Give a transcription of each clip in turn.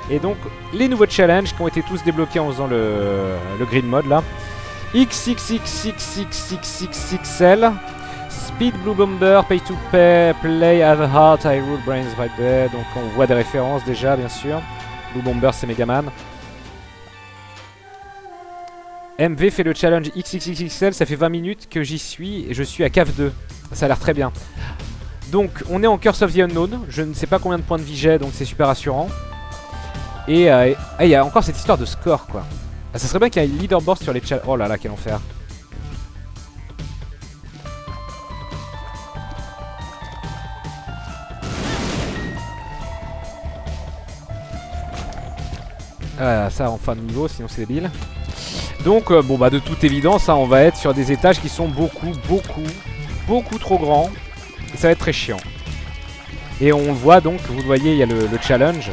Et donc les nouveaux challenges qui ont été tous débloqués en faisant le green mode là. XXXXXXXL Speed Blue Bomber, Pay to Pay, Play, Have a Heart, I Rule Brains Right There. Donc on voit des références déjà bien sûr. Blue Bomber c'est Megaman. MV fait le challenge XXXXL, ça fait 20 minutes que j'y suis et je suis à cave 2. Ça a l'air très bien. Donc on est en Curse of the Unknown, je ne sais pas combien de points de vie j'ai donc c'est super rassurant. Et il y a encore cette histoire de score quoi. Ah, ça serait bien qu'il y ait un leaderboard sur les challenges. Oh là là quel enfer. Ah, ça en fin de niveau sinon c'est débile. Donc bon bah de toute évidence hein, on va être sur des étages qui sont beaucoup trop grands. Et ça va être très chiant. Et on le voit donc, vous le voyez il y a le challenge.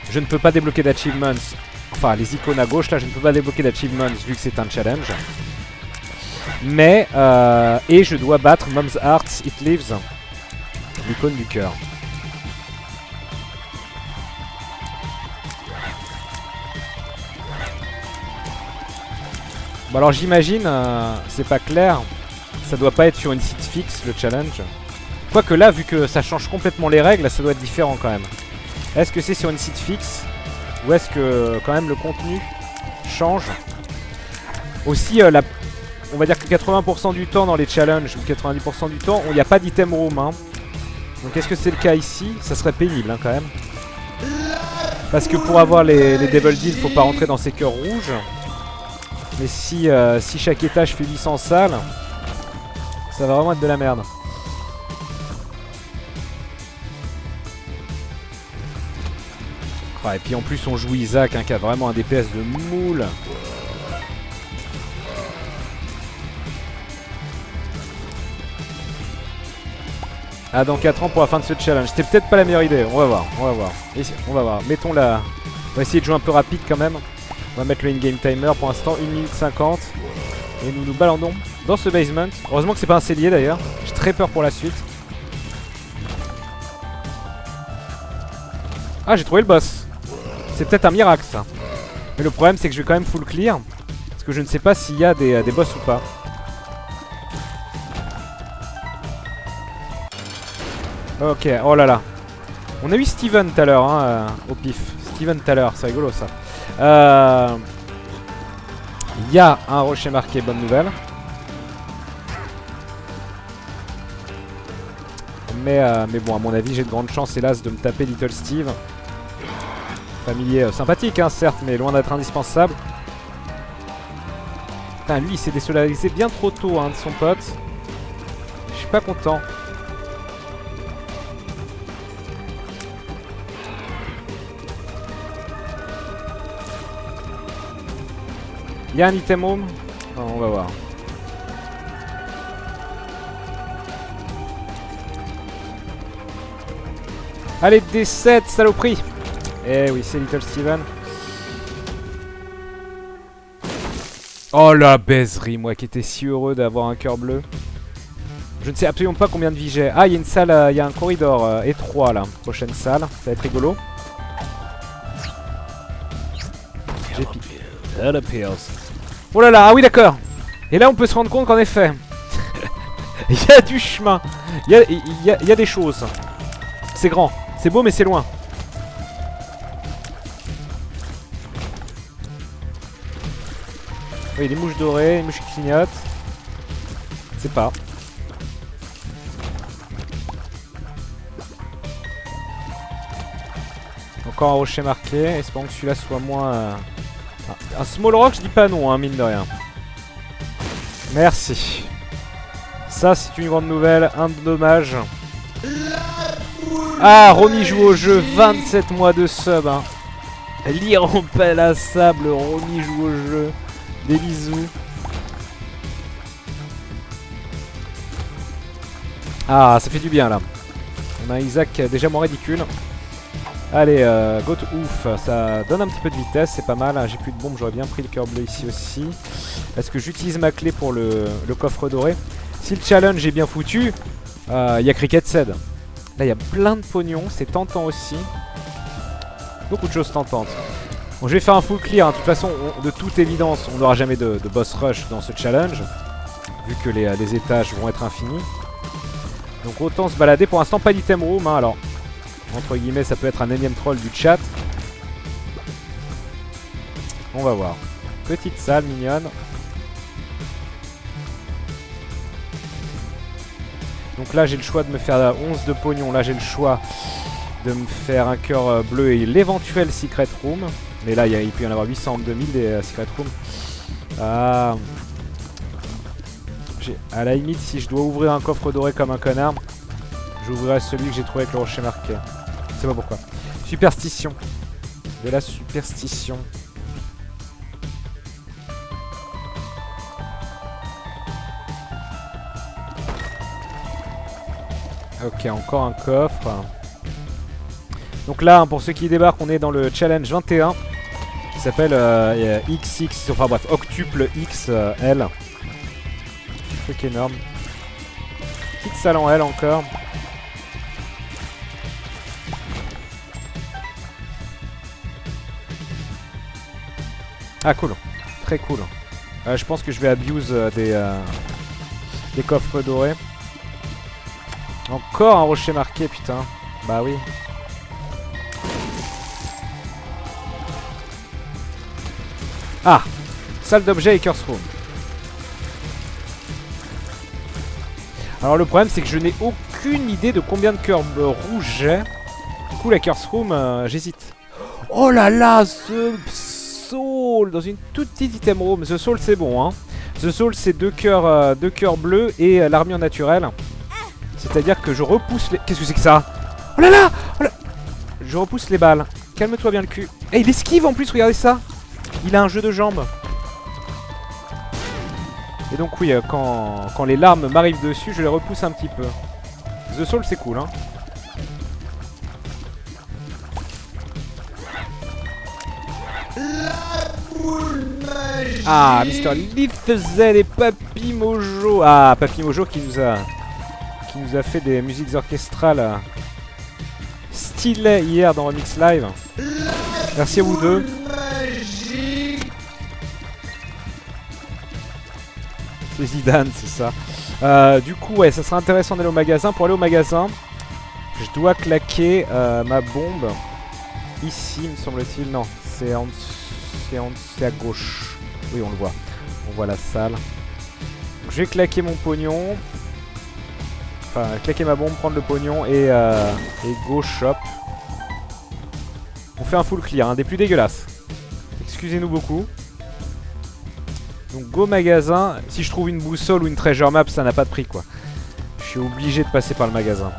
Je ne peux pas débloquer d'achievements. Enfin les icônes à gauche là je ne peux pas débloquer d'achievements vu que c'est un challenge. Mais et je dois battre Mom's Heart It Lives. L'icône du cœur. Bon alors j'imagine, c'est pas clair, ça doit pas être sur une site fixe le challenge. Quoique là, vu que ça change complètement les règles, ça doit être différent quand même. Est-ce que c'est sur une site fixe ou est-ce que quand même le contenu change? Aussi, on va dire que 80% du temps dans les challenges ou 90% du temps, il n'y a pas d'item room. Hein. Donc est-ce que c'est le cas ici? Ça serait pénible hein, quand même. Parce que pour avoir les Devil Deal, faut pas rentrer dans ces cœurs rouges. Mais si chaque étage fait 800 salles, ça va vraiment être de la merde. Ah, et puis en plus on joue Isaac hein, qui a vraiment un DPS de moule. Ah dans 4 ans pour la fin de ce challenge. C'était peut-être pas la meilleure idée. On va voir, on va voir. Ici, on va voir. Mettons la... On va essayer de jouer un peu rapide quand même. On va mettre le in-game timer pour l'instant, 1 minute 50. Et nous nous balandons dans ce basement. Heureusement que c'est pas un cellier d'ailleurs. J'ai très peur pour la suite. Ah, j'ai trouvé le boss. C'est peut-être un miracle ça. Mais le problème c'est que je vais quand même full clear. Parce que je ne sais pas s'il y a des boss ou pas. Ok, oh là là. On a eu Steven tout à l'heure hein, au pif. Steven tout à l'heure, c'est rigolo ça. Il y a un rocher marqué bonne nouvelle. Mais bon, à mon avis, j'ai de grandes chances, hélas, de me taper Little Steve. Familier sympathique, hein, certes, mais loin d'être indispensable. Putain, lui, il s'est désolarisé bien trop tôt hein, de son pote. Je suis pas content. Il y a un item home? Non, on va voir. Allez, D7, saloperie! Eh oui, c'est Little Steven. Oh la baiserie, moi qui étais si heureux d'avoir un cœur bleu. Je ne sais absolument pas combien de vie j'ai. Ah, il y a une salle, il y a un corridor étroit là. Prochaine salle, ça va être rigolo. J'ai piqué. Oh là là, ah oui d'accord. Et là on peut se rendre compte qu'en effet il y a du chemin. Il y a des choses. C'est grand, c'est beau mais c'est loin. Oui, des mouches dorées, des mouches qui clignotent. C'est pas. Encore un rocher marqué, espérons que celui-là soit moins... Un small rock, je dis pas non, hein, mine de rien. Merci. Ça, c'est une grande nouvelle, un dommage. Ah, Romy joue au jeu, 27 mois de sub. Hein. Lire en pelle à sable, Romy joue au jeu. Des bisous. Ah, ça fait du bien là. On a Isaac déjà moins ridicule. Allez, go to ouf, ça donne un petit peu de vitesse, c'est pas mal. J'ai plus de bombes, j'aurais bien pris le cœur bleu ici aussi. Est-ce que j'utilise ma clé pour le coffre doré? Si le challenge est bien foutu, il y a Cricket Said. Là, il y a plein de pognon, c'est tentant aussi. Beaucoup de choses tentantes. Bon, je vais faire un full clear, hein. De toute façon, de toute évidence, on n'aura jamais de boss rush dans ce challenge, vu que les étages vont être infinis. Donc autant se balader. Pour l'instant, pas d'item room, hein. Alors, entre guillemets, ça peut être un énième troll du chat. On va voir. Petite salle mignonne. Donc là, j'ai le choix de me faire 11 de pognon. Là, j'ai le choix de me faire un cœur bleu et l'éventuel secret room. Mais là, il peut y en avoir 800 en 2000 des secret rooms. Ah. À la limite, si je dois ouvrir un coffre doré comme un connard, j'ouvrirai celui que j'ai trouvé avec le rocher marqué. Je sais pas pourquoi. Superstition. De la superstition. Ok, encore un coffre. Donc là, pour ceux qui débarquent, on est dans le challenge 21 qui s'appelle XX, enfin bref, octuple XL. Truc énorme. Petite salle en L encore. Ah cool, très cool. Je pense que je vais abuse des coffres dorés. Encore un rocher marqué, putain. Bah oui. Ah, salle d'objets et curse room. Alors le problème c'est que je n'ai aucune idée de combien de cœurs rouges j'ai. Du coup la curse room, j'hésite. Oh là là, The Soul dans une toute petite item room. The Soul c'est bon, hein. The Soul c'est 2 cœurs bleus et l'armure naturelle. C'est-à-dire que je repousse les... Qu'est-ce que c'est que ça? Oh là là, oh là. Je repousse les balles. Calme-toi bien le cul. Eh, il esquive en plus, regardez ça. Il a un jeu de jambes. Et donc oui, quand les larmes m'arrivent dessus, je les repousse un petit peu. The Soul c'est cool, hein. Ah, Mr. Leafzel et Papy Mojo. Ah, Papy Mojo qui nous a fait des musiques orchestrales stylées hier dans Remix Live. Merci à vous deux. C'est Zidane, c'est ça. Du coup, ouais, ça serait intéressant d'aller au magasin. Pour aller au magasin, je dois claquer ma bombe ici, me semble-t-il. Non, c'est à gauche. Oui, on le voit. On voit la salle. Donc, je vais claquer mon pognon. Enfin, claquer ma bombe, prendre le pognon et go shop. On fait un full clear, un des plus dégueulasses. Excusez-nous beaucoup. Donc go magasin. Si je trouve une boussole ou une treasure map, ça n'a pas de prix quoi. Je suis obligé de passer par le magasin.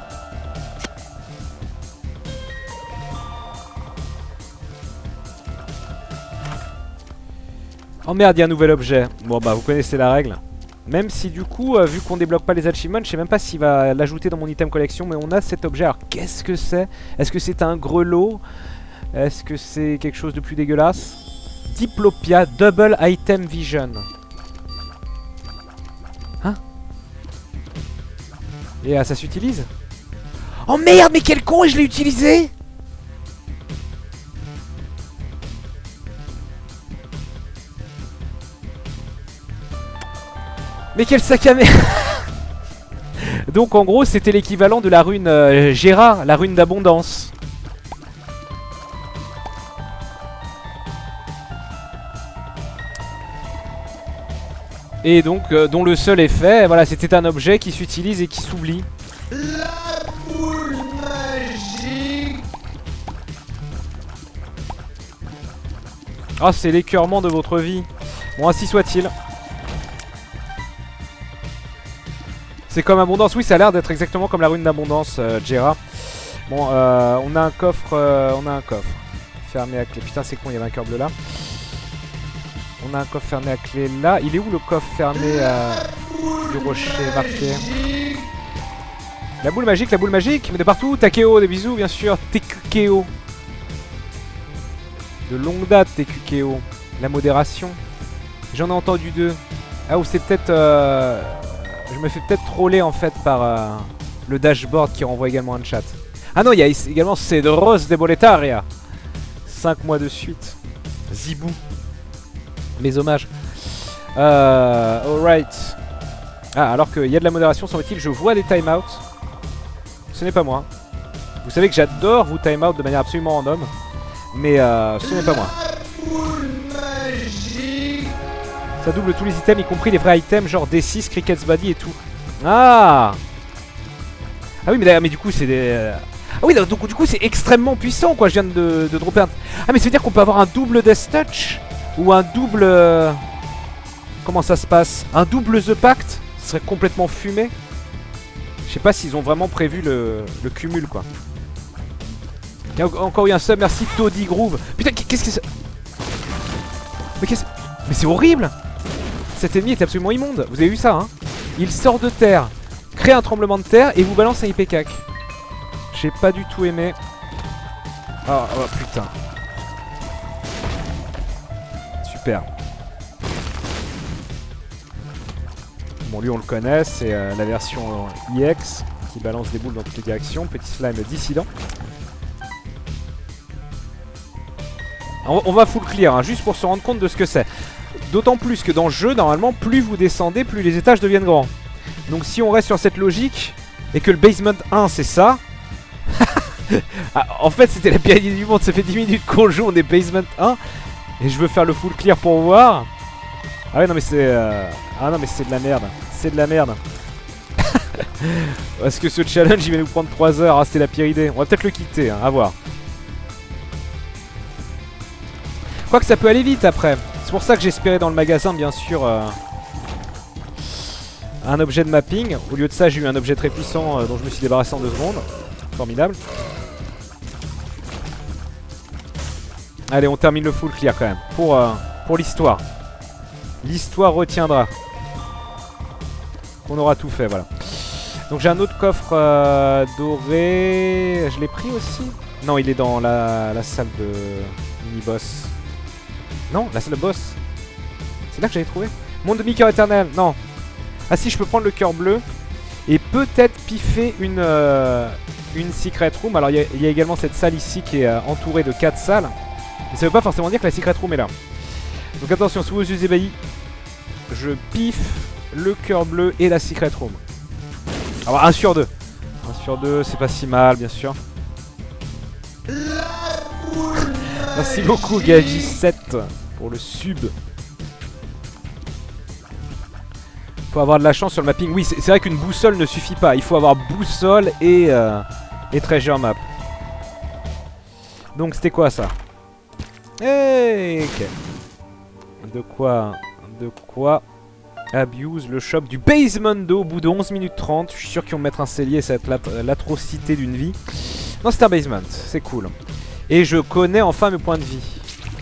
Oh merde, il y a un nouvel objet. Bon bah vous connaissez la règle. Même si du coup, vu qu'on débloque pas les achievements, je sais même pas s'il va l'ajouter dans mon item collection, mais on a cet objet. Alors qu'est-ce que c'est? Est-ce que c'est un grelot? Est-ce que c'est quelque chose de plus dégueulasse? Diplopia Double Item Vision. Hein? Et ça s'utilise? Oh merde, mais quel con, et je l'ai utilisé! Mais quel sac à merde. Donc en gros c'était l'équivalent de la rune Gera, la rune d'abondance. Et donc dont le seul effet, voilà, c'était un objet qui s'utilise et qui s'oublie. La boule magique. Ah, c'est l'écœurement de votre vie. Bon, ainsi soit-il. C'est comme abondance, oui ça a l'air d'être exactement comme la rune d'abondance, Gera. Bon, on a un coffre, fermé à clé. Putain c'est con, il y avait un cœur bleu là. On a un coffre fermé à clé là. Il est où le coffre fermé du rocher marqué? La boule magique, mais de partout. Takeo, des bisous bien sûr. TQKO. De longue date TQKO. La modération. J'en ai entendu deux. Ah ou c'est peut-être... Je me fais peut-être troller en fait par le dashboard qui renvoie également un chat. Ah non, il y a également Cedros de Boletaria. 5 mois de suite. Zibou. Mes hommages. Alright. Ah, alors qu'il y a de la modération, semble-t-il, je vois des timeouts. Ce n'est pas moi. Vous savez que j'adore vous timeout de manière absolument random. Mais ce n'est pas moi. Ça double tous les items, y compris les vrais items, genre D6, Cricket's Body et tout. Ah. Ah oui, mais du coup, c'est des... Ah oui, donc du coup, c'est extrêmement puissant, quoi. Je viens de dropper un... Ah, mais ça veut dire qu'on peut avoir un double Death Touch? Ou un double... Comment ça se passe? Un double The Pact? Ce serait complètement fumé. Je sais pas s'ils ont vraiment prévu le cumul, quoi. Il y a encore eu un sub, merci Toddy Groove. Putain, qu'est-ce que c'est? Mais c'est horrible! Cet ennemi est absolument immonde. Vous avez vu ça, hein? Il sort de terre, crée un tremblement de terre et vous balance un IPCAC. J'ai pas du tout aimé. Oh putain. Super. Bon, lui on le connaît, c'est la version EX qui balance des boules dans toutes les directions. Petit slime dissident. On va full clear, hein, juste pour se rendre compte de ce que c'est. D'autant plus que dans le jeu, normalement, plus vous descendez, plus les étages deviennent grands. Donc si on reste sur cette logique, et que le basement 1 c'est ça... Ah, en fait c'était la pire idée du monde, ça fait 10 minutes qu'on joue, on est basement 1, et je veux faire le full clear pour voir. Ah ouais non mais c'est... Ah non mais c'est de la merde, c'est de la merde. Parce que ce challenge il va nous prendre 3 heures, ah, c'était la pire idée. On va peut-être le quitter, hein, à voir. Quoique ça peut aller vite après. C'est pour ça que j'espérais dans le magasin, bien sûr, un objet de mapping. Au lieu de ça, j'ai eu un objet très puissant dont je me suis débarrassé en 2 secondes. Formidable. Allez, on termine le full clear quand même. Pour l'histoire. L'histoire retiendra. Qu'on aura tout fait, voilà. Donc j'ai un autre coffre doré. Je l'ai pris aussi? Non, il est dans la salle de mini-boss. Non, la salle de boss. C'est là que j'avais trouvé. Monde de mi-cœur éternel. Non. Ah si, je peux prendre le cœur bleu. Et peut-être piffer une secret room. Alors il y a également cette salle ici qui est entourée de 4 salles. Mais ça veut pas forcément dire que la secret room est là. Donc attention, sous vos yeux ébahis, je piffe le cœur bleu et la secret room. Alors 1 sur 2. 1 sur 2, c'est pas si mal, bien sûr. Merci beaucoup Gaji7 pour le sub. Faut avoir de la chance sur le mapping. Oui, c'est vrai qu'une boussole ne suffit pas. Il faut avoir boussole et treasure map. Donc c'était quoi ça? Hey, ok. De quoi abuse le shop du basement d'eau au bout de 11 minutes 30. Je suis sûr qu'ils vont mettre un cellier, ça va être l'atrocité d'une vie. Non, c'est un basement, c'est cool. Et je connais enfin mes points de vie.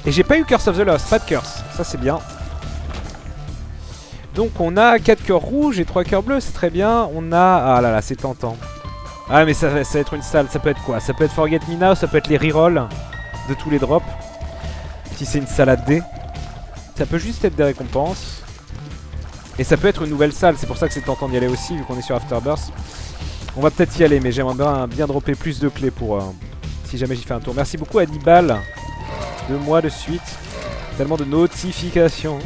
Et j'ai pas eu Curse of the Lost, pas de curse. Ça c'est bien. Donc on a 4 cœurs rouges et 3 cœurs bleus, c'est très bien. On a... Ah là là, c'est tentant. Ah mais ça va être une salle, ça peut être quoi? Ça peut être Forget Me Now, ça peut être les rerolls de tous les drops. Si c'est une salle à dés. Ça peut juste être des récompenses. Et ça peut être une nouvelle salle, c'est pour ça que c'est tentant d'y aller aussi, vu qu'on est sur Afterbirth. On va peut-être y aller, mais j'aimerais bien dropper plus de clés pour... si jamais j'y fais un tour. Merci beaucoup à 10 balles. 2 mois de suite. Tellement de notifications.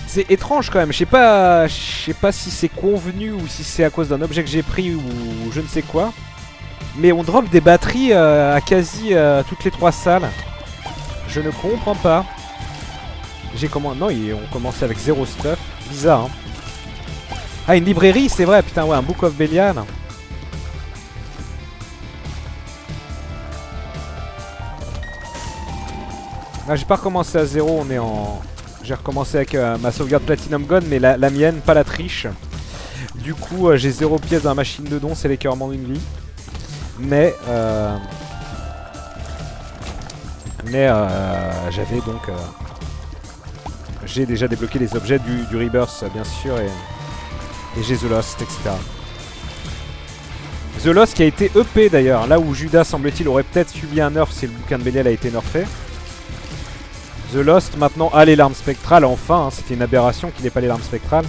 C'est étrange quand même. Je sais pas si c'est convenu ou si c'est à cause d'un objet que j'ai pris ou je ne sais quoi. Mais on drop des batteries à quasi toutes les 3 salles. Je ne comprends pas. Non, on commençait avec 0 stuff. Bizarre, hein. Ah, une librairie, c'est vrai. Putain, ouais, un Book of Belial. Ah, j'ai pas recommencé à 0. On est en... J'ai recommencé avec ma sauvegarde Platinum Gun, mais la mienne, pas la triche. Du coup, j'ai 0 pièces dans la machine de don, c'est l'écœurement d'une vie. Mais j'avais donc... j'ai déjà débloqué les objets du Rebirth, bien sûr, et j'ai The Lost, etc. The Lost qui a été EP d'ailleurs, là où Judas, semble-t-il, aurait peut-être subi un nerf si le bouquin de Belial a été nerfé. The Lost maintenant a les larmes spectrales, enfin, hein, c'était une aberration qu'il n'ait pas les larmes spectrales.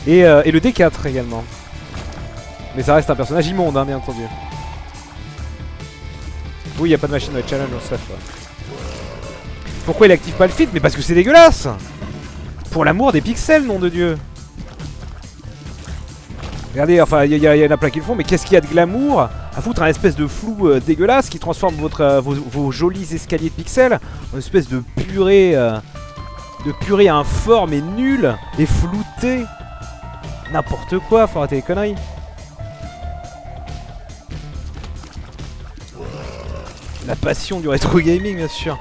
Et le D4 également. Mais ça reste un personnage immonde, hein, bien entendu. Oui, y a pas de machine dans les challenges, on sait quoi. Pourquoi il active pas le feed? Mais parce que c'est dégueulasse! Pour l'amour des pixels, nom de Dieu! Regardez, enfin, il y en a plein qui le font, mais qu'est-ce qu'il y a de glamour à foutre un espèce de flou dégueulasse qui transforme vos jolis escaliers de pixels en une espèce de purée informe et nulle et floutée. N'importe quoi, faut arrêter les conneries. La passion du rétro gaming, bien sûr.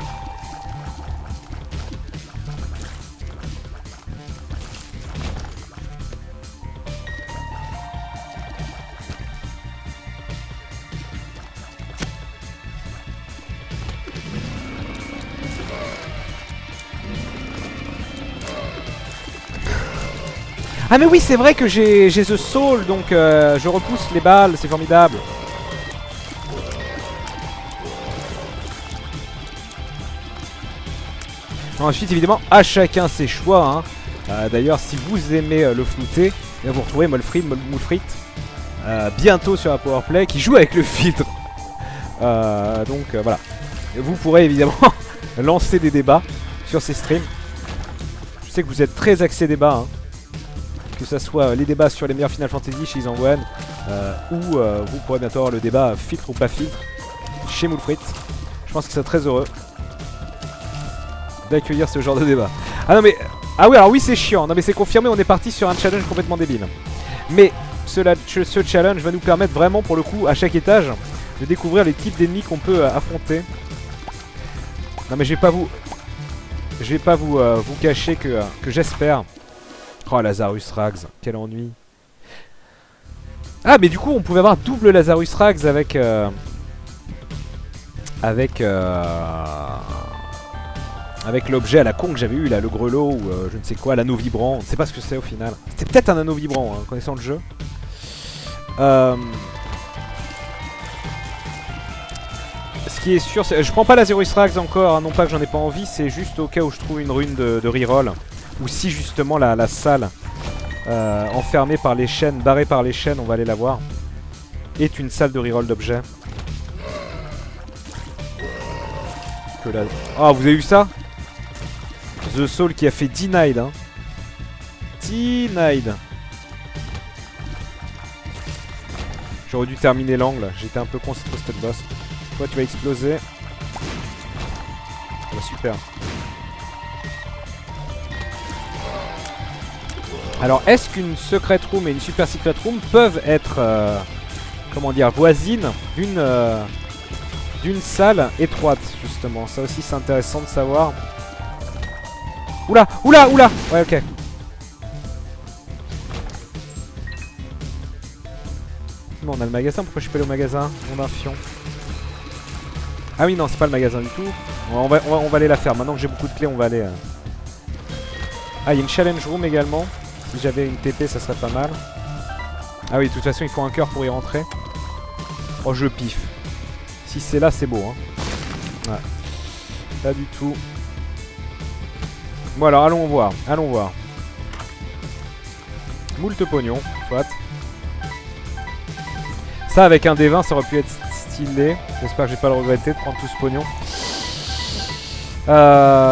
Ah mais oui, c'est vrai que j'ai The Soul, donc je repousse les balles, c'est formidable. Ensuite, évidemment, à chacun ses choix. Hein. D'ailleurs, si vous aimez le flouté, vous retrouvez Moulfrit bientôt sur la Powerplay qui joue avec le filtre. Donc voilà. Vous pourrez évidemment lancer des débats sur ces streams. Je sais que vous êtes très axé débat. Hein. Que ce soit les débats sur les meilleurs Final Fantasy chez Izangoen ou vous pourrez bientôt avoir le débat filtre ou pas filtre chez Moulfrit. Je pense que c'est très heureux d'accueillir ce genre de débat. Ah non mais... Ah oui, alors oui c'est chiant, non mais c'est confirmé, on est parti sur un challenge complètement débile. Mais ce challenge va nous permettre vraiment pour le coup à chaque étage de découvrir les types d'ennemis qu'on peut affronter. Non mais je vais pas vous cacher que j'espère. Oh Lazarus Rags, quel ennui. Ah mais du coup on pouvait avoir double Lazarus Rags avec l'objet à la con que j'avais eu là, le grelot ou je ne sais quoi, l'anneau vibrant, on ne sait pas ce que c'est au final. C'était peut-être un anneau vibrant, hein, connaissant le jeu. Ce qui est sûr, je prends pas Lazarus Rags encore, hein, non pas que j'en ai pas envie, c'est juste au cas où je trouve une rune de reroll. Ou si justement la salle enfermée par les chaînes, barrée par les chaînes, on va aller la voir, est une salle de reroll d'objets. Oh, vous avez vu ça? The Soul qui a fait Denied, hein. Denied. J'aurais dû terminer l'angle, j'étais un peu con, c'est trop cette boss. Toi tu vas exploser. Oh, super. Alors est-ce qu'une secret room et une super secret room peuvent être comment dire, voisines d'une salle étroite justement? Ça aussi c'est intéressant de savoir. Oula, oula, oula. Ouais, ok. Bon, on a le magasin, pourquoi je suis pas allé au magasin? Mon infion. Ah oui non, c'est pas le magasin du tout. On va aller la faire, maintenant que j'ai beaucoup de clés on va aller Ah, il y a une challenge room également. Si j'avais une TP ça serait pas mal. Ah oui, de toute façon il faut un cœur pour y rentrer. Oh je piffe. Si c'est là c'est beau hein. Ouais. Pas du tout. Bon alors allons voir, allons voir. Moult pognon, soit. Ça avec un D20 ça aurait pu être stylé. J'espère que je vais pas le regretter de prendre tout ce pognon.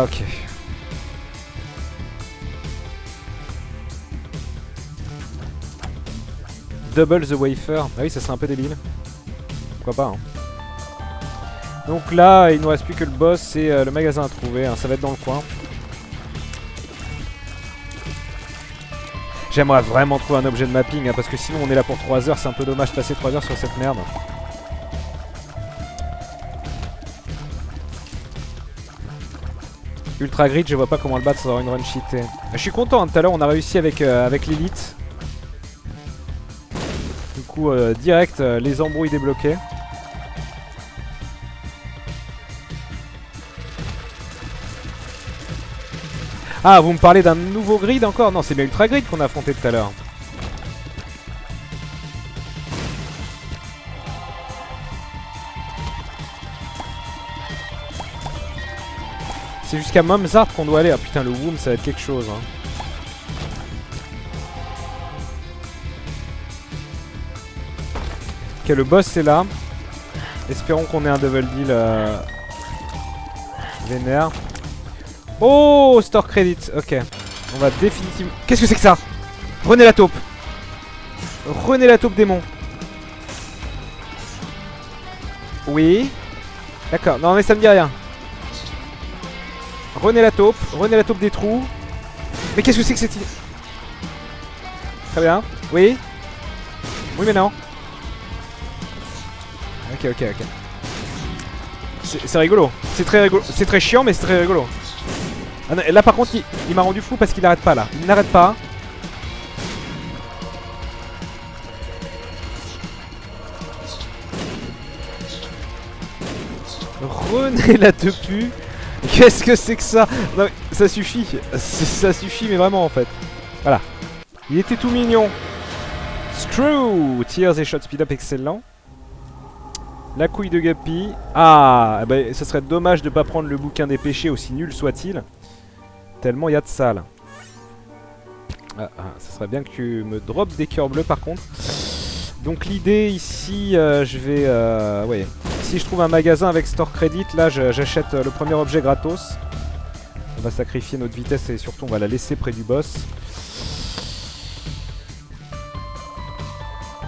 Ok. Double the wafer. Ah oui ça serait un peu débile. Pourquoi pas hein. Donc là il nous reste plus que le boss et le magasin à trouver hein. Ça va être dans le coin. J'aimerais vraiment trouver un objet de mapping hein, parce que sinon on est là pour 3 heures. C'est un peu dommage de passer 3 heures sur cette merde. Ultra Grid, je vois pas comment le battre sans avoir une run cheatée. Je suis content, hein, tout à l'heure on a réussi avec l'élite. Du coup, direct, les embrouilles débloquées. Ah, vous me parlez d'un nouveau grid encore? Non, c'est bien Ultra Grid qu'on a affronté tout à l'heure. C'est jusqu'à Momzart qu'on doit aller. Ah putain, le Womb, ça va être quelque chose. Hein. Ok, le boss c'est là. Espérons qu'on ait un double deal vénère. Oh, store credit. Ok. On va définitivement... Qu'est-ce que c'est que ça? Renez la taupe. Renez la taupe démon. Oui. D'accord. Non mais ça me dit rien. Renez la taupe des trous. Mais qu'est-ce que c'est que cette idée? Très bien. Oui. Oui mais non. Ok. C'est rigolo. C'est très rigolo. C'est très chiant mais c'est très rigolo. Ah non, là par contre il m'a rendu fou parce qu'il n'arrête pas là. Il n'arrête pas. René la tepu. Qu'est-ce que c'est que ça? Non mais ça suffit. Ça suffit mais vraiment en fait. Voilà. Il était tout mignon. Screw. Tears et shot speed up excellent. La couille de Guppy. Ah bah, ça serait dommage de pas prendre le bouquin des péchés aussi nul soit-il. Tellement il y a de ça là. Ça serait bien que tu me droppes des cœurs bleus par contre. Donc l'idée ici, je vais... ouais. Si je trouve un magasin avec store credit, là j'achète le premier objet gratos. On va sacrifier notre vitesse et surtout on va la laisser près du boss.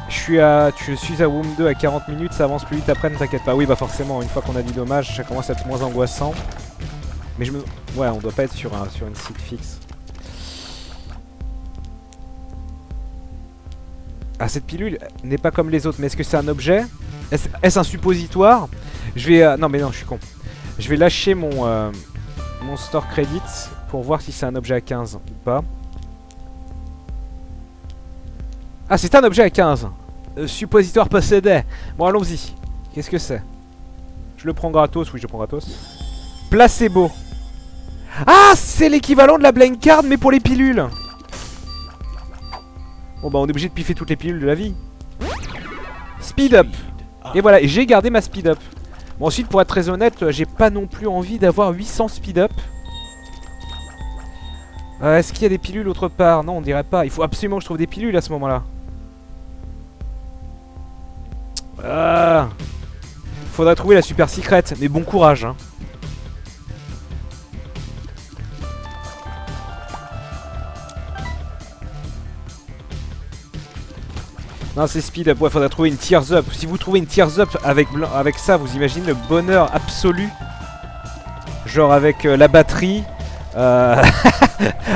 Je suis à Womb 2 à 40 minutes, ça avance plus vite après, ne t'inquiète pas. Oui bah forcément, une fois qu'on a du dommage, ça commence à être moins angoissant. Mais je me... Ouais, on doit pas être sur une site fixe. Ah, cette pilule n'est pas comme les autres, mais est-ce que c'est un objet? Est-ce un suppositoire? Je vais... non, mais non, je suis con. Je vais lâcher mon store credit pour voir si c'est un objet à 15 ou pas. Ah, c'est un objet à 15. Suppositoire possédé. Bon, allons-y. Qu'est-ce que c'est? Je le prends gratos. Oui, je le prends gratos. Placebo. Ah, c'est l'équivalent de la blank card, mais pour les pilules. Bon bah on est obligé de piffer toutes les pilules de la vie. Speed up. Et voilà, et j'ai gardé ma speed up. Bon ensuite pour être très honnête, j'ai pas non plus envie d'avoir 800 speed up. Est-ce qu'il y a des pilules autre part? Non on dirait pas, il faut absolument que je trouve des pilules à ce moment là. Faudrait trouver la super secret, mais bon courage hein. Non c'est speed up, ouais faudrait trouver une tears up. Si vous trouvez une tears up avec ça, vous imaginez le bonheur absolu. Genre avec la batterie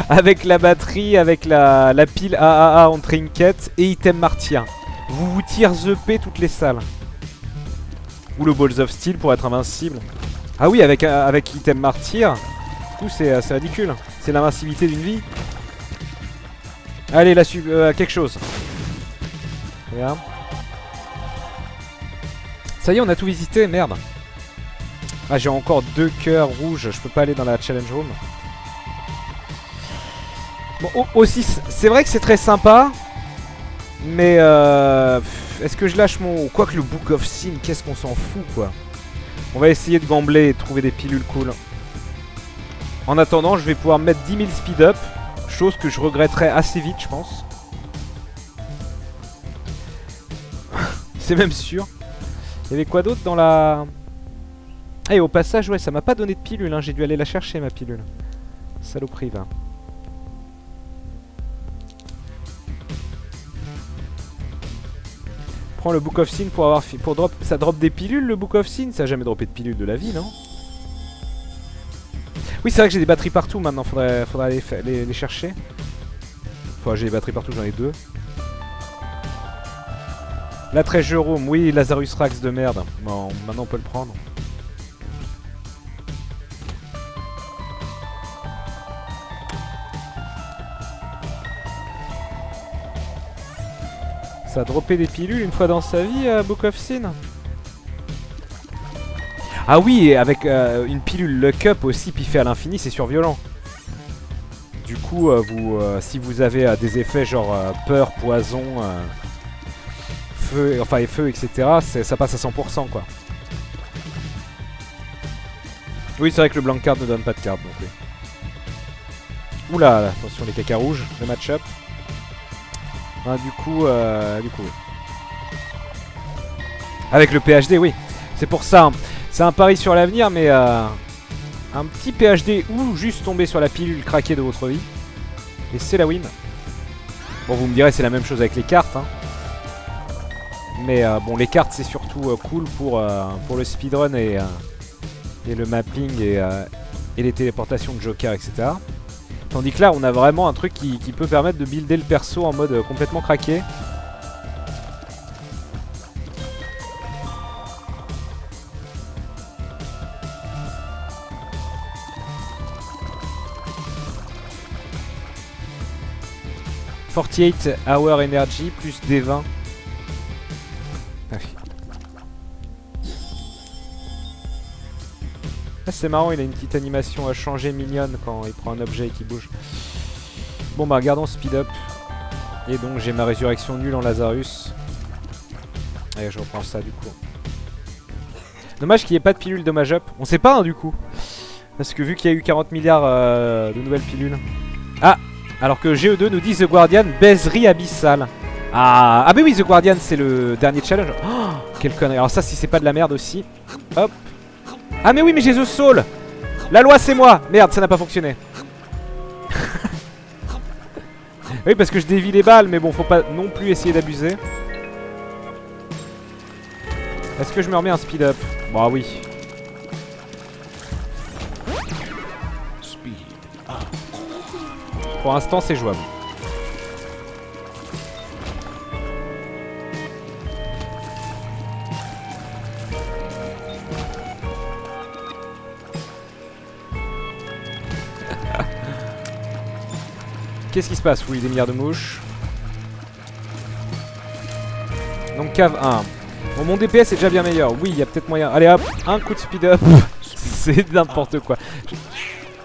avec la batterie, avec la pile AAA en trinket et item martyr. Vous tears upez toutes les salles. Ou le Balls of Steel pour être invincible. Ah oui avec item martyr. Du coup c'est ridicule. C'est l'invincibilité d'une vie. Allez quelque chose. Regarde. Ça y est on a tout visité, merde. Ah j'ai encore 2 cœurs rouges, je peux pas aller dans la challenge room. Bon aussi c'est vrai que c'est très sympa. Mais est-ce que je lâche mon... Quoique le Book of Sin, qu'est-ce qu'on s'en fout quoi. On va essayer de gambler et de trouver des pilules cool. En attendant je vais pouvoir mettre 10 000 speed up. Chose que je regretterai assez vite je pense. C'est même sûr. Il y avait quoi d'autre dans la... Ah et au passage ouais ça m'a pas donné de pilule hein. J'ai dû aller la chercher ma pilule. Saloperie va. Prends le Book of Sin pour avoir... Ça drop des pilules le Book of Sin. Ça a jamais droppé de pilules de la vie non? Oui c'est vrai que j'ai des batteries partout maintenant. Faudrait aller les chercher. Enfin j'ai des batteries partout, j'en ai 2. La Treasure Room, oui, Lazarus Rax de merde. Bon, maintenant on peut le prendre. Ça a droppé des pilules une fois dans sa vie, Book of Sin. Ah oui, et avec une pilule Luck Up aussi piffée à l'infini, c'est surviolent. Du coup, si vous avez des effets genre peur, poison... feu, etc. Ça passe à 100% quoi. Oui c'est vrai que le blank card ne donne pas de carte donc oui. Oula, attention les caca rouges, le match-up. Du coup oui. Avec le PhD oui. C'est pour ça, hein. C'est un pari sur l'avenir, mais un petit PhD ou juste tomber sur la pilule craquée de votre vie. Et c'est la win. Bon, vous me direz, c'est la même chose avec les cartes, hein. Mais bon, les cartes, c'est surtout cool pour le speedrun et le mapping et les téléportations de Joker, etc. Tandis que là, on a vraiment un truc qui peut permettre de builder le perso en mode complètement craqué. « 48 Hour Energy plus D20. » Ah, c'est marrant, il a une petite animation à changer mignonne quand il prend un objet et qu'il bouge. Bon bah gardons speed up. Et donc j'ai ma résurrection nulle en Lazarus. Allez, je reprends ça du coup. Dommage qu'il n'y ait pas de pilule dommage up. On sait pas, hein, du coup. Parce que vu qu'il y a eu 40 milliards de nouvelles pilules. Ah, alors que GE2 nous dit The Guardian, baiserie abyssale. Ah mais oui, The Guardian c'est le dernier challenge. Oh, quelle connerie. Alors ça, si c'est pas de la merde aussi. Hop. Ah mais oui, mais j'ai The Soul. La loi c'est moi. Merde, ça n'a pas fonctionné. Oui, parce que je dévie les balles, mais bon, faut pas non plus essayer d'abuser. Est-ce que je me remets un speed up? Bah oui. Pour l'instant, c'est jouable. Qu'est-ce qui se passe? Oui, des milliards de mouches. Donc cave 1. Bon, mon DPS est déjà bien meilleur. Oui, il y a peut-être moyen. Allez hop, un coup de speed up. C'est n'importe quoi.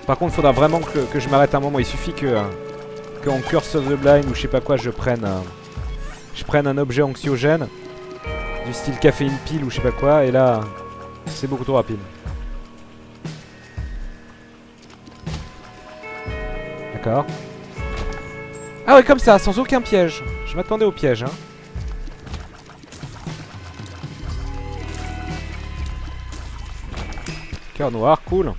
Par contre, il faudra vraiment que je m'arrête un moment. Il suffit qu'en Curse of the Blind ou je sais pas quoi, je prenne un objet anxiogène. Du style caféine pile ou je sais pas quoi. Et là, c'est beaucoup trop rapide. D'accord. Ah ouais, comme ça, sans aucun piège. Je m'attendais au piège, hein. Cœur noir, cool.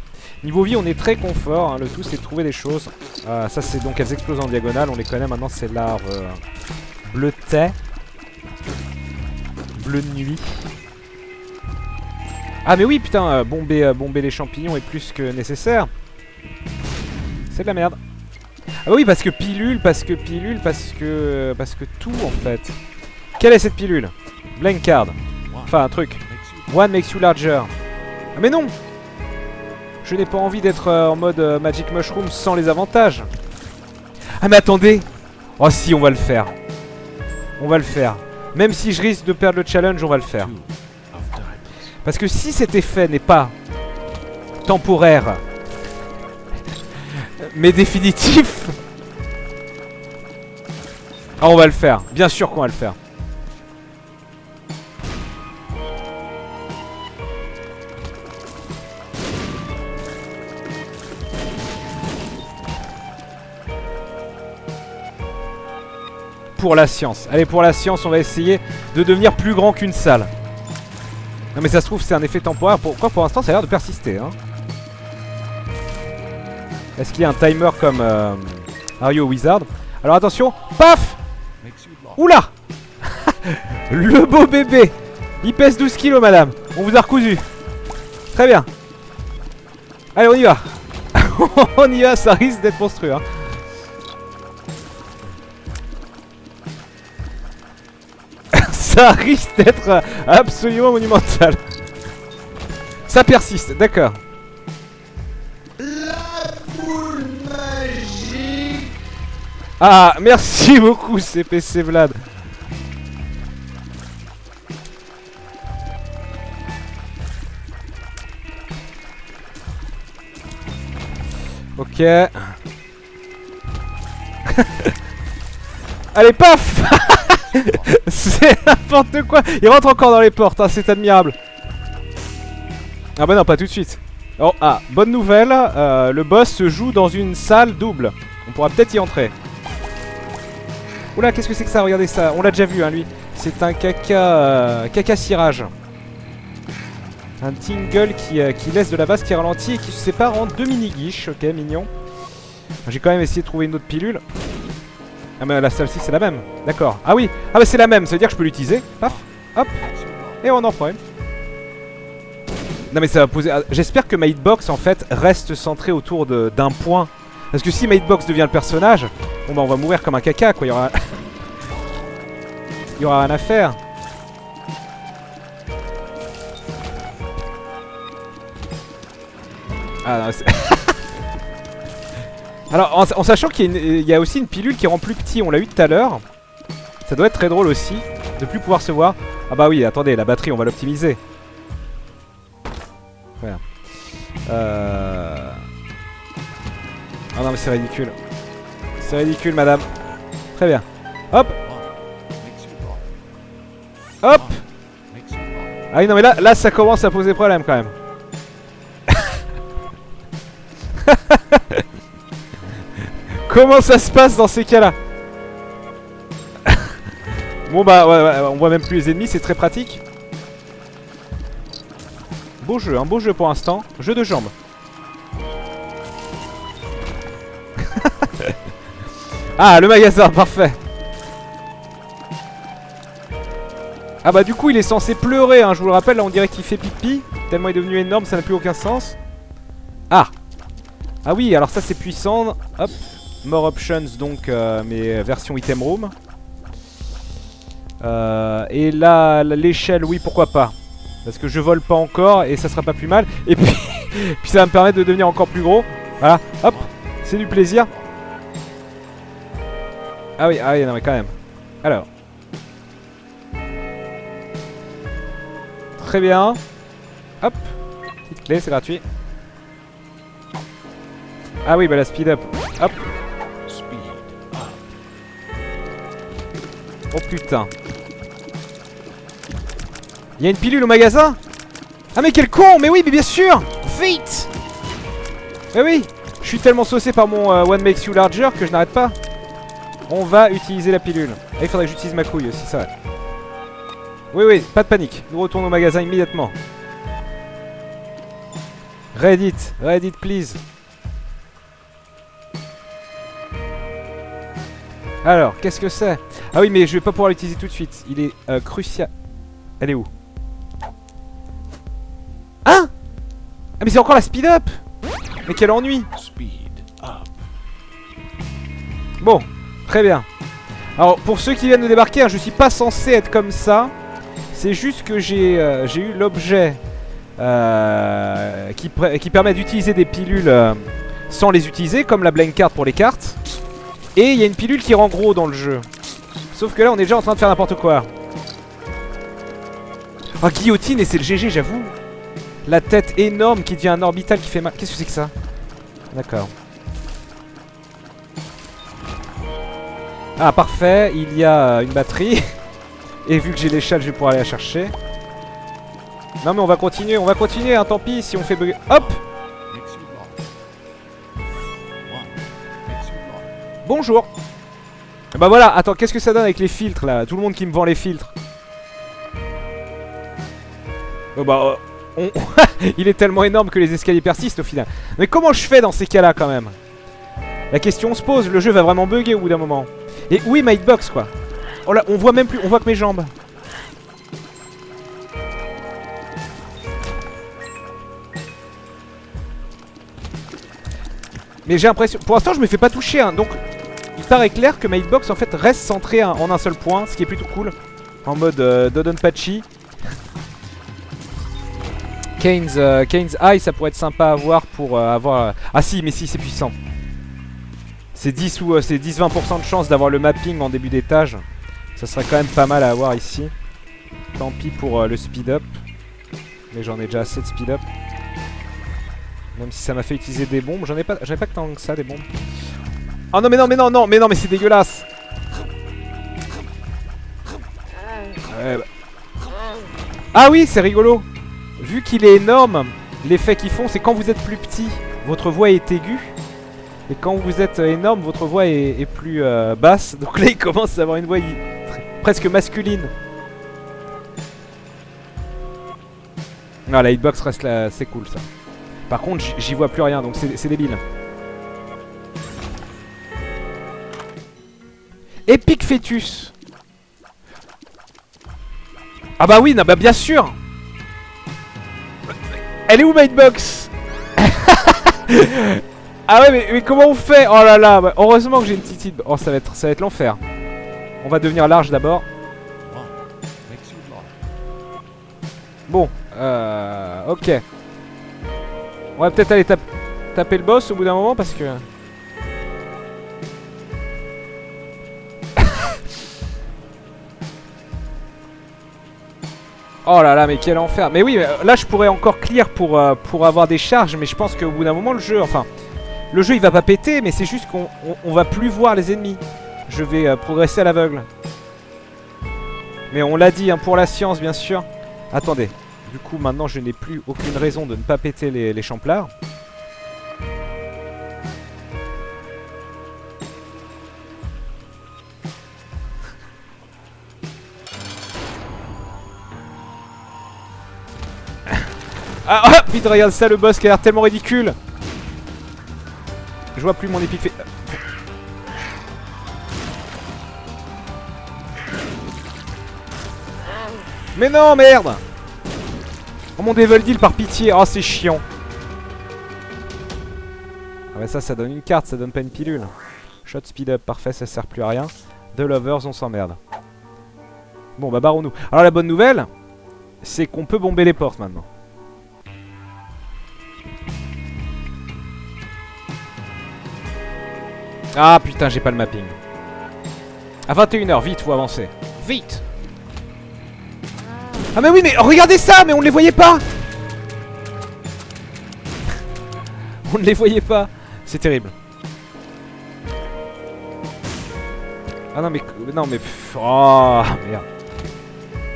Niveau vie, on est très confort, hein. Le tout, c'est de trouver des choses. Ça, c'est donc, elles explosent en diagonale. On les connaît maintenant, c'est l'arbre bleuté. Bleu de nuit. Ah mais oui, putain, bomber les champignons est plus que nécessaire. C'est de la merde. Ah oui, parce que pilule, parce que tout en fait. Quelle est cette pilule? Blank card. Enfin, un truc. One makes you larger. Ah mais non! Je n'ai pas envie d'être en mode Magic Mushroom sans les avantages. Ah mais attendez! Oh si, on va le faire. On va le faire. Même si je risque de perdre le challenge, on va le faire. Parce que si cet effet n'est pas temporaire, mais définitif, ah, on va le faire. Bien sûr qu'on va le faire. Pour la science. Allez, pour la science, on va essayer de devenir plus grand qu'une salle. Non mais ça se trouve, c'est un effet temporaire. Pourquoi pour l'instant, ça a l'air de persister, hein. Est-ce qu'il y a un timer comme Are You a Wizard? Alors attention, paf! Oula! Le beau bébé! Il pèse 12 kilos, madame. On vous a recousu. Très bien. Allez, on y va. On y va, ça risque d'être monstrueux, hein. Ça risque d'être absolument monumental. Ça persiste, d'accord. Ah, merci beaucoup CPC Vlad. Ok. Allez, paf. C'est n'importe quoi. Il rentre encore dans les portes, hein, c'est admirable. Ah bah non, pas tout de suite. Oh, ah, bonne nouvelle. Le boss se joue dans une salle double. On pourra peut-être y entrer. Oula, qu'est-ce que c'est que ça? Regardez ça. On l'a déjà vu, hein, lui. C'est un caca cirage. Un tingle qui laisse de la base qui ralentit et qui se sépare en 2 mini-guiches. Ok, mignon. J'ai quand même essayé de trouver une autre pilule. Ah mais là celle-ci c'est la même. D'accord. Ah oui. Ah bah c'est la même. Ça veut dire que je peux l'utiliser. Paf. Hop. Et on en prend une. Non mais ça va poser... J'espère que ma hitbox en fait reste centrée autour d'un point. Parce que si ma hitbox devient le personnage, bon bah on va mourir comme un caca quoi. Il y aura... Il y aura rien à faire. Ah non c'est... Alors en sachant qu'il y a aussi une pilule qui rend plus petit. On l'a eu tout à l'heure. Ça doit être très drôle aussi de plus pouvoir se voir. Ah bah oui attendez la batterie on va l'optimiser. Voilà. Ah non mais c'est ridicule. C'est ridicule madame. Très bien. Hop. Hop. Ah oui non mais là ça commence à poser problème quand même. Comment ça se passe dans ces cas-là? Bon bah ouais, on voit même plus les ennemis, c'est très pratique. Beau jeu, un beau jeu pour l'instant. Jeu de jambes. Ah le magasin, parfait. Ah bah du coup il est censé pleurer hein, je vous le rappelle, là on dirait qu'il fait pipi. Tellement il est devenu énorme, ça n'a plus aucun sens. Ah. Ah oui, alors ça c'est puissant. Hop. More options donc mes versions item room. Et là l'échelle oui pourquoi pas. Parce que je vole pas encore et ça sera pas plus mal. Et puis, puis ça va me permettre de devenir encore plus gros. Voilà, hop, c'est du plaisir. Ah oui non mais quand même. Alors. Très bien. Hop, petite clé, c'est gratuit. Ah oui bah la speed up. Hop. Oh putain. Il y a une pilule au magasin? Ah mais quel con! Mais oui mais bien sûr! Vite! Mais oui! Je suis tellement saucé par mon One Makes You Larger que je n'arrête pas. On va utiliser la pilule. Et il faudrait que j'utilise ma couille aussi, ça va. Oui, pas de panique. Nous retournons au magasin immédiatement. Reddit please. Alors, qu'est-ce que c'est? Ah oui mais je vais pas pouvoir l'utiliser tout de suite. Il est crucial. Elle est où? Hein? Ah mais c'est encore la speed up. Mais quel ennui. Bon, très bien. Alors pour ceux qui viennent de débarquer, hein, je suis pas censé être comme ça. C'est juste que j'ai eu l'objet qui permet d'utiliser des pilules sans les utiliser, comme la blank card pour les cartes. Et il y a une pilule qui rend gros dans le jeu. Sauf que là on est déjà en train de faire n'importe quoi. Ah oh, guillotine et c'est le GG j'avoue. La tête énorme qui devient un orbital qui fait mal. Qu'est-ce que c'est que ça? D'accord. Ah parfait, il y a une batterie. Et vu que j'ai l'échelle je vais pouvoir aller la chercher. Non mais on va continuer hein, tant pis si on fait bugger. Hop. Bonjour. Bah voilà, attends, qu'est-ce que ça donne avec les filtres là? Tout le monde qui me vend les filtres. Oh bah il est tellement énorme que les escaliers persistent au final. Mais comment je fais dans ces cas là quand même? La question se pose, le jeu va vraiment bugger au bout d'un moment. Et où est ma hitbox quoi? Oh là, on voit même plus, on voit que mes jambes. Mais j'ai l'impression, pour l'instant je me fais pas toucher hein, donc il paraît clair que ma hitbox en fait reste centrée en un seul point, ce qui est plutôt cool. En mode Dodonpachi. Kane's Eye ça pourrait être sympa à voir pour avoir... Ah si mais si c'est puissant. C'est 10 ou c'est 10-20% de chance d'avoir le mapping en début d'étage. Ça serait quand même pas mal à avoir ici. Tant pis pour le speed up. Mais j'en ai déjà assez de speed up. Même si ça m'a fait utiliser des bombes. J'avais pas tant que ça des bombes. Oh non mais non mais c'est dégueulasse. Bah. Ah oui c'est rigolo. Vu qu'il est énorme, l'effet qu'ils font c'est quand vous êtes plus petit, votre voix est aiguë. Et quand vous êtes énorme, votre voix est plus basse. Donc là il commence à avoir une voix presque masculine. Non, la hitbox reste là, c'est cool ça. Par contre, j'y vois plus rien, donc c'est débile. Epic Fetus. Ah bah oui, non, bah bien sûr. Elle est où ma hitbox? Ah ouais, mais comment on fait? Oh là là, bah, heureusement que j'ai une petite hitbox. Oh, ça va être l'enfer. On va devenir large d'abord. Bon, ok. On va peut-être aller taper le boss au bout d'un moment parce que... Oh là là, mais quel enfer. Mais oui, là je pourrais encore clear pour avoir des charges, mais je pense qu'au bout d'un moment le jeu, enfin... Le jeu il va pas péter, mais c'est juste qu'on va plus voir les ennemis. Je vais progresser à l'aveugle. Mais on l'a dit, hein, pour la science bien sûr. Attendez, du coup maintenant je n'ai plus aucune raison de ne pas péter les champlards. Ah putain, regarde ça, le boss qui a l'air tellement ridicule. Je vois plus mon épique fait... Mais non, merde. Oh mon Devil Deal, par pitié. Oh, c'est chiant. Ah bah ça donne une carte, ça donne pas une pilule. Shot speed up, parfait, ça sert plus à rien. The Lovers, on s'emmerde. Bon bah barrons-nous. Alors la bonne nouvelle, c'est qu'on peut bomber les portes maintenant. Ah putain, j'ai pas le mapping. À 21h, vite, faut avancer. Vite. Ah mais oui, mais regardez ça, mais on ne les voyait pas. On ne les voyait pas. C'est terrible. Ah non mais... Non mais... Oh merde.